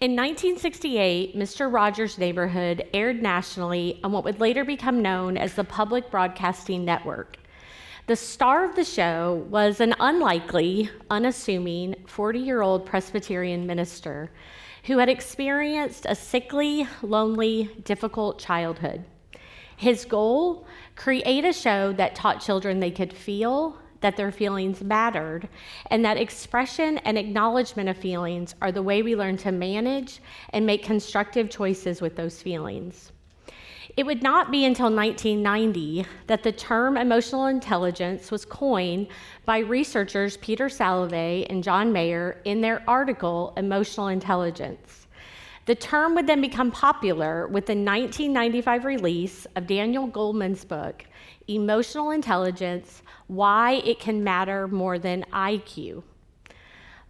In 1968, Mr. Rogers' Neighborhood aired nationally on what would later become known as the Public Broadcasting Network. The star of the show was an unlikely, unassuming 40-year-old Presbyterian minister who had experienced a sickly, lonely, difficult childhood. His goal? Create a show that taught children they could feel, that their feelings mattered, and that expression and acknowledgement of feelings are the way we learn to manage and make constructive choices with those feelings. It would not be until 1990 that the term emotional intelligence was coined by researchers Peter Salovey and John Mayer in their article, Emotional Intelligence. The term would then become popular with the 1995 release of Daniel Goleman's book, Emotional Intelligence: Why It Can Matter More Than IQ.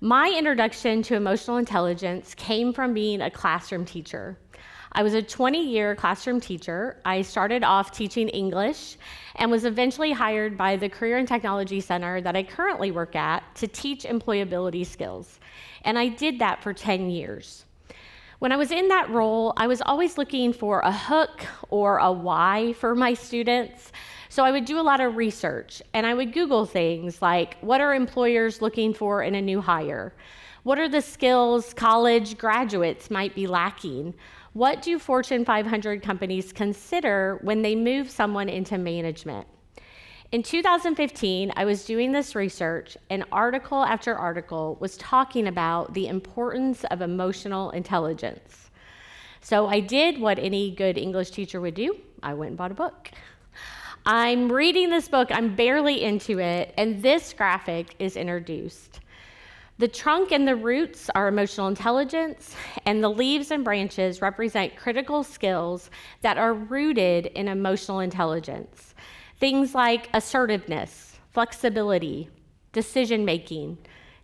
My introduction to emotional intelligence came from being a classroom teacher. I was a 20-year classroom teacher. I started off teaching English and was eventually hired by the Career and Technology Center that I currently work at to teach employability skills. And I did that for 10 years. When I was in that role, I was always looking for a hook or a why for my students. So I would do a lot of research, and I would Google things like, what are employers looking for in a new hire? What are the skills college graduates might be lacking? What do Fortune 500 companies consider when they move someone into management? In 2015, I was doing this research, and article after article was talking about the importance of emotional intelligence. So I did what any good English teacher would do. I went and bought a book. I'm reading this book, I'm barely into it, and this graphic is introduced. The trunk and the roots are emotional intelligence, and the leaves and branches represent critical skills that are rooted in emotional intelligence. Things like assertiveness, flexibility, decision-making,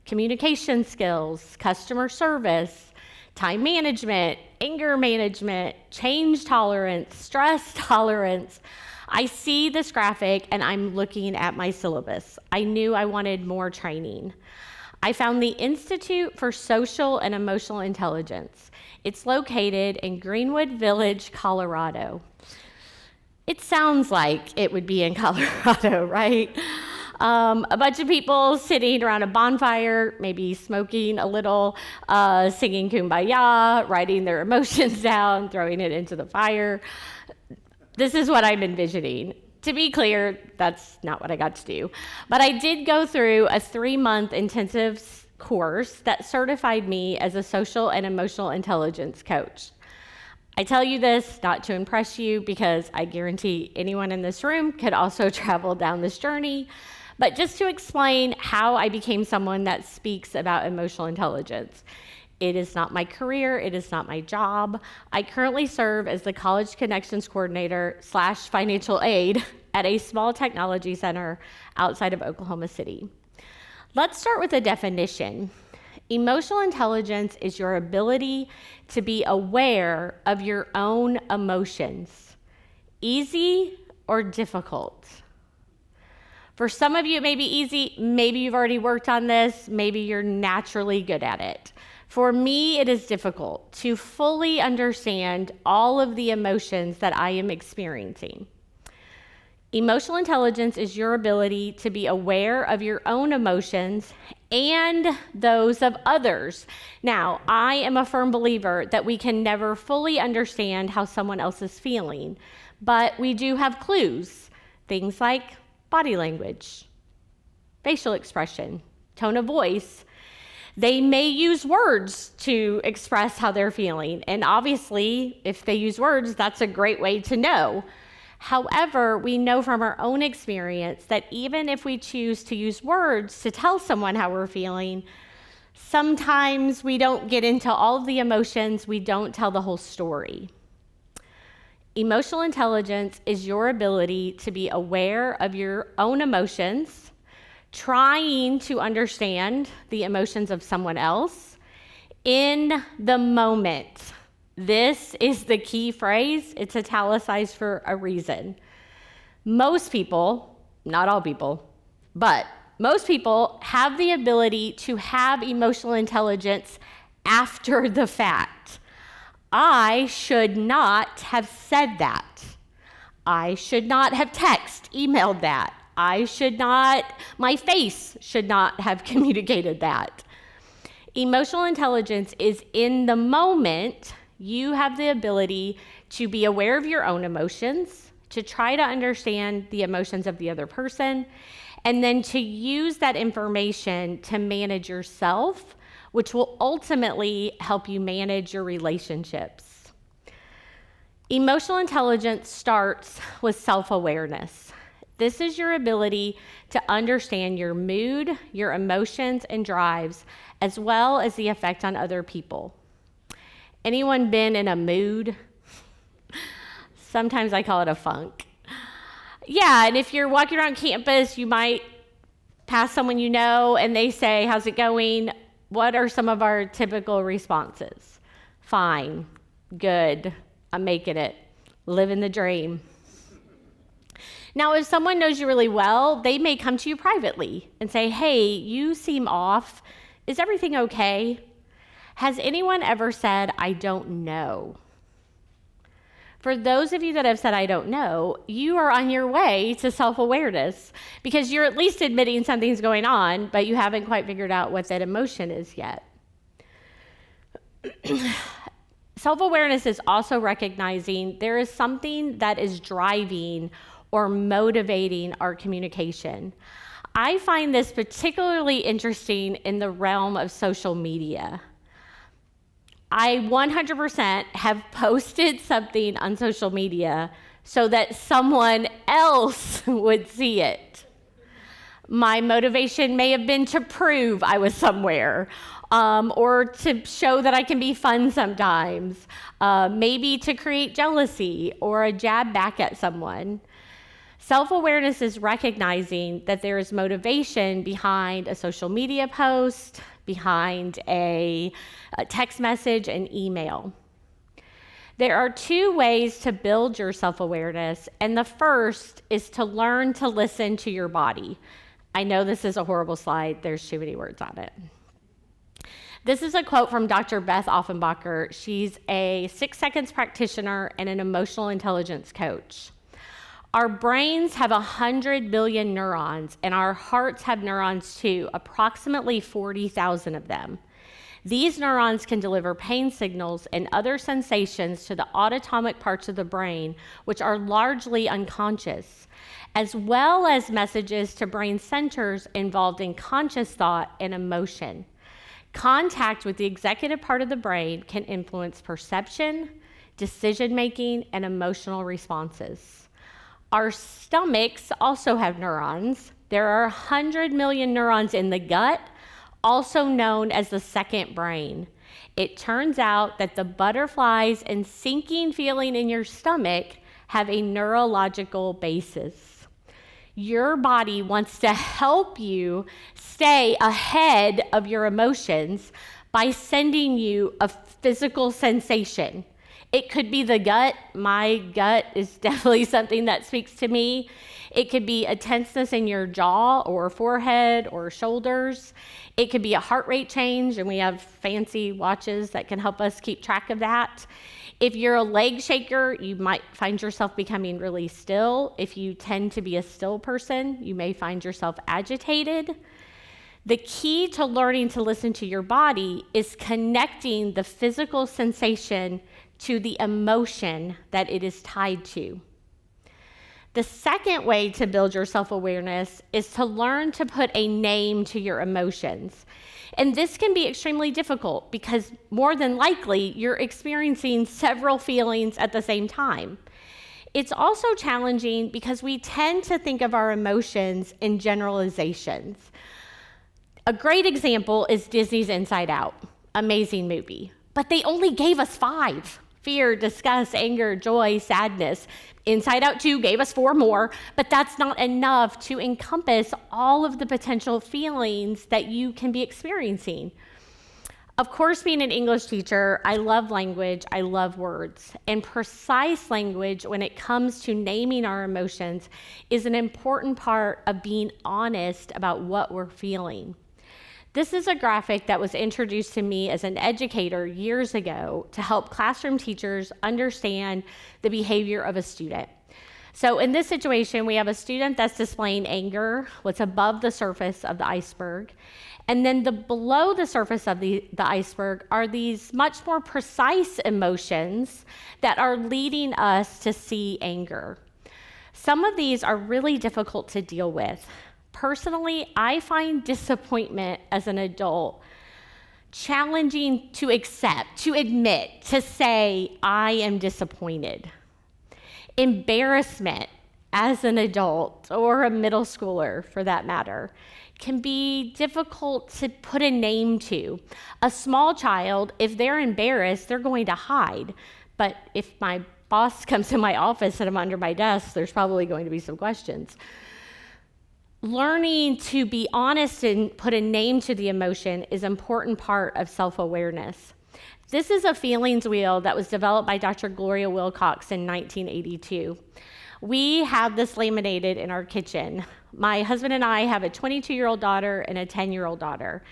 communication skills, customer service, time management, anger management, change tolerance, stress tolerance. I see this graphic and I'm looking at my syllabus. I knew I wanted more training. I found the Institute for Social and Emotional Intelligence. It's located in Greenwood Village, Colorado. It sounds like it would be in Colorado, right? A bunch of people sitting around a bonfire, maybe smoking a little, singing Kumbaya, writing their emotions down, throwing it into the fire. This is what I'm envisioning. To be clear, that's not what I got to do. But I did go through a 3-month intensive course that certified me as a social and emotional intelligence coach. I tell you this not to impress you, because I guarantee anyone in this room could also travel down this journey, but just to explain how I became someone that speaks about emotional intelligence. It is not my career, it is not my job. I currently serve as the College Connections Coordinator / financial aid at a small technology center outside of Oklahoma City. Let's start with a definition. Emotional intelligence is your ability to be aware of your own emotions. Easy or difficult? For some of you, it may be easy. Maybe you've already worked on this. Maybe you're naturally good at it. For me, it is difficult to fully understand all of the emotions that I am experiencing. Emotional intelligence is your ability to be aware of your own emotions and those of others. Now, I am a firm believer that we can never fully understand how someone else is feeling, but we do have clues, things like body language, facial expression, tone of voice. They may use words to express how they're feeling, and obviously, if they use words, that's a great way to know. However, we know from our own experience that even if we choose to use words to tell someone how we're feeling, sometimes we don't get into all of the emotions, we don't tell the whole story. Emotional intelligence is your ability to be aware of your own emotions, trying to understand the emotions of someone else in the moment. This is the key phrase. It's italicized for a reason. Most people, not all people, but most people have the ability to have emotional intelligence after the fact. I should not have said that. I should not have emailed that. My face should not have communicated that. Emotional intelligence is in the moment. You have the ability to be aware of your own emotions, to try to understand the emotions of the other person, and then to use that information to manage yourself, which will ultimately help you manage your relationships. Emotional intelligence starts with self-awareness. This is your ability to understand your mood, your emotions, and drives, as well as the effect on other people. Anyone been in a mood? Sometimes I call it a funk. Yeah, and if you're walking around campus, you might pass someone you know and they say, "How's it going?" What are some of our typical responses? Fine, good, I'm making it, living the dream. Now, if someone knows you really well, they may come to you privately and say, "Hey, you seem off. Is everything okay?" Has anyone ever said, "I don't know"? For those of you that have said, "I don't know," you are on your way to self-awareness because you're at least admitting something's going on, but you haven't quite figured out what that emotion is yet. Self-awareness is also recognizing there is something that is driving or motivating our communication. I find this particularly interesting in the realm of social media. I 100% have posted something on social media so that someone else would see it. My motivation may have been to prove I was somewhere, or to show that I can be fun sometimes, maybe to create jealousy or a jab back at someone. Self-awareness is recognizing that there is motivation behind a social media post, behind a text message, and email. There are two ways to build your self-awareness, and the first is to learn to listen to your body. I know this is a horrible slide. There's too many words on it. This is a quote from Dr. Beth Offenbacher. She's a 6 Seconds practitioner and an emotional intelligence coach. Our brains have 100 billion neurons, and our hearts have neurons too, approximately 40,000 of them. These neurons can deliver pain signals and other sensations to the autonomic parts of the brain, which are largely unconscious, as well as messages to brain centers involved in conscious thought and emotion. Contact with the executive part of the brain can influence perception, decision-making, and emotional responses. Our stomachs also have neurons. There are 100 million neurons in the gut, also known as the second brain. It turns out that the butterflies and sinking feeling in your stomach have a neurological basis. Your body wants to help you stay ahead of your emotions by sending you a physical sensation. It could be the gut. My gut is definitely something that speaks to me. It could be a tenseness in your jaw or forehead or shoulders. It could be a heart rate change, and we have fancy watches that can help us keep track of that. If you're a leg shaker, you might find yourself becoming really still. If you tend to be a still person, you may find yourself agitated. The key to learning to listen to your body is connecting the physical sensation to the emotion that it is tied to. The second way to build your self-awareness is to learn to put a name to your emotions. And this can be extremely difficult because more than likely you're experiencing several feelings at the same time. It's also challenging because we tend to think of our emotions in generalizations. A great example is Disney's Inside Out. Amazing movie. But they only gave us 5. Fear, disgust, anger, joy, sadness. Inside Out 2 gave us 4 more, but that's not enough to encompass all of the potential feelings that you can be experiencing. Of course, being an English teacher, I love language, I love words, and precise language when it comes to naming our emotions is an important part of being honest about what we're feeling. This is a graphic that was introduced to me as an educator years ago to help classroom teachers understand the behavior of a student. So in this situation, we have a student that's displaying anger, what's above the surface of the iceberg. And then below the surface of the iceberg are these much more precise emotions that are leading us to see anger. Some of these are really difficult to deal with. Personally, I find disappointment as an adult challenging to accept, to admit, to say, I am disappointed. Embarrassment as an adult, or a middle schooler for that matter, can be difficult to put a name to. A small child, if they're embarrassed, they're going to hide. But if my boss comes to my office and I'm under my desk, there's probably going to be some questions. Learning to be honest and put a name to the emotion is an important part of self-awareness. This is a feelings wheel that was developed by Dr. Gloria Wilcox in 1982. We have this laminated in our kitchen. My husband and I have a 22-year-old daughter and a 10-year-old daughter.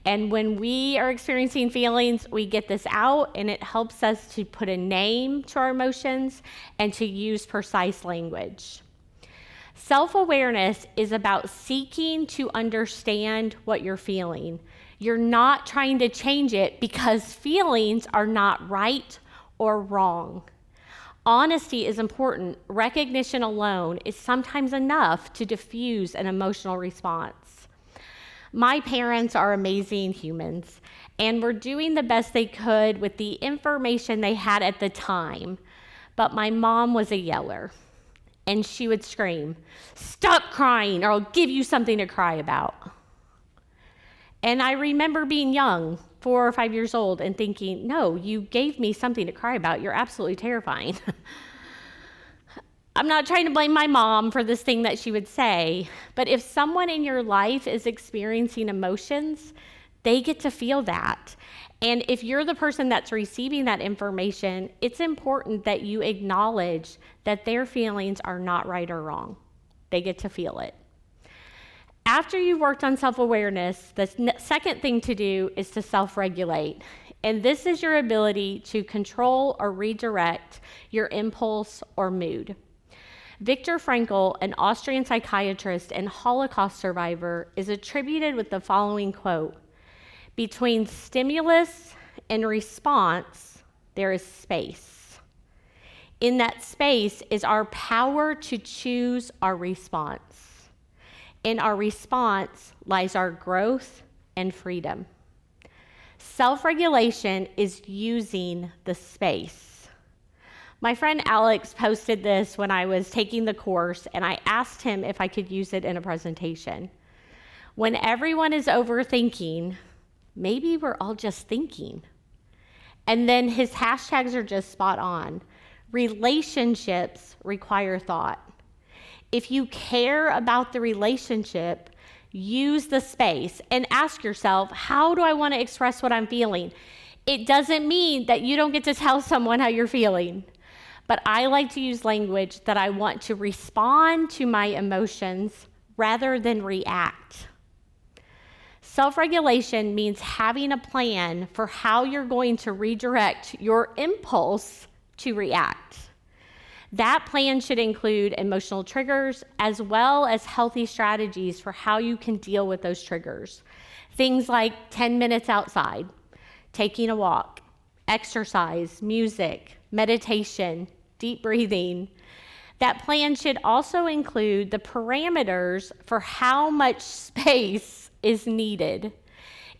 And when we are experiencing feelings, we get this out, and it helps us to put a name to our emotions and to use precise language. Self-awareness is about seeking to understand what you're feeling. You're not trying to change it because feelings are not right or wrong. Honesty is important. Recognition alone is sometimes enough to diffuse an emotional response. My parents are amazing humans and were doing the best they could with the information they had at the time. But my mom was a yeller, and she would scream, "Stop crying or I'll give you something to cry about." And I remember being young, 4 or 5 years old, and thinking, no, you gave me something to cry about. You're absolutely terrifying. I'm not trying to blame my mom for this thing that she would say, but if someone in your life is experiencing emotions, they get to feel that. And if you're the person that's receiving that information, it's important that you acknowledge that their feelings are not right or wrong. They get to feel it. After you've worked on self-awareness, the second thing to do is to self-regulate. And this is your ability to control or redirect your impulse or mood. Viktor Frankl, an Austrian psychiatrist and Holocaust survivor, is attributed with the following quote: "Between stimulus and response, there is space. In that space is our power to choose our response. In our response lies our growth and freedom." Self-regulation is using the space. My friend Alex posted this when I was taking the course, and I asked him if I could use it in a presentation. When everyone is overthinking, maybe we're all just thinking. And then his hashtags are just spot on. Relationships require thought. If you care about the relationship, use the space and ask yourself, how do I want to express what I'm feeling? It doesn't mean that you don't get to tell someone how you're feeling, but I like to use language that I want to respond to my emotions rather than react. Self-regulation means having a plan for how you're going to redirect your impulse to react. That plan should include emotional triggers as well as healthy strategies for how you can deal with those triggers. Things like 10 minutes outside, taking a walk, exercise, music, meditation, deep breathing. That plan should also include the parameters for how much space is needed.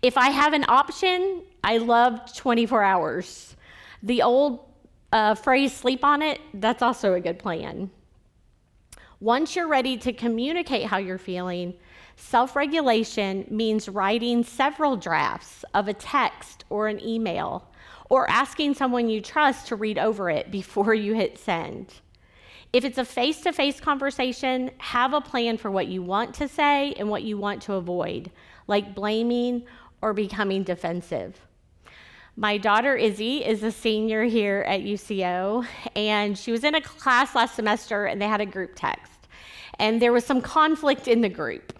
If I have an option, I love 24 hours. The old phrase, sleep on it, that's also a good plan. Once you're ready to communicate how you're feeling, self-regulation means writing several drafts of a text or an email, or asking someone you trust to read over it before you hit send. If it's a face-to-face conversation, have a plan for what you want to say and what you want to avoid, like blaming or becoming defensive. My daughter Izzy is a senior here at UCO, and she was in a class last semester and they had a group text. And there was some conflict in the group.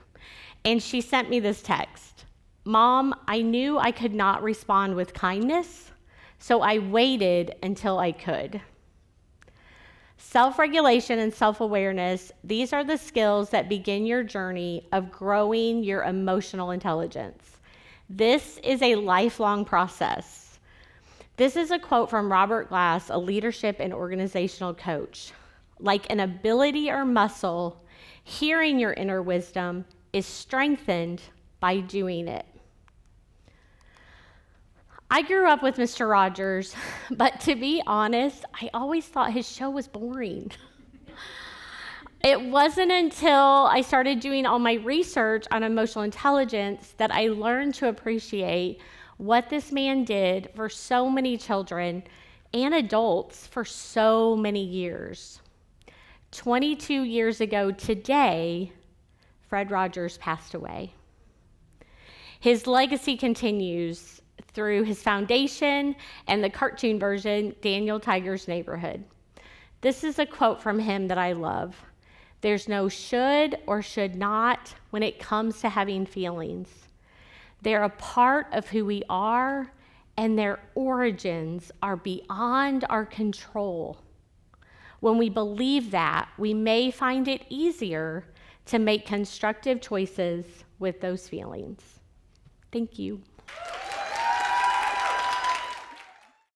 And she sent me this text: Mom, I knew I could not respond with kindness, so I waited until I could. Self-regulation and self-awareness, these are the skills that begin your journey of growing your emotional intelligence. This is a lifelong process. This is a quote from Robert Glass, a leadership and organizational coach. Like an ability or muscle, hearing your inner wisdom is strengthened by doing it. I grew up with Mr. Rogers, but to be honest, I always thought his show was boring. It wasn't until I started doing all my research on emotional intelligence that I learned to appreciate what this man did for so many children and adults for so many years. 22 years ago today, Fred Rogers passed away. His legacy continues through his foundation and the cartoon version, Daniel Tiger's Neighborhood. This is a quote from him that I love. There's no should or should not when it comes to having feelings. They're a part of who we are, and their origins are beyond our control. When we believe that, we may find it easier to make constructive choices with those feelings. Thank you.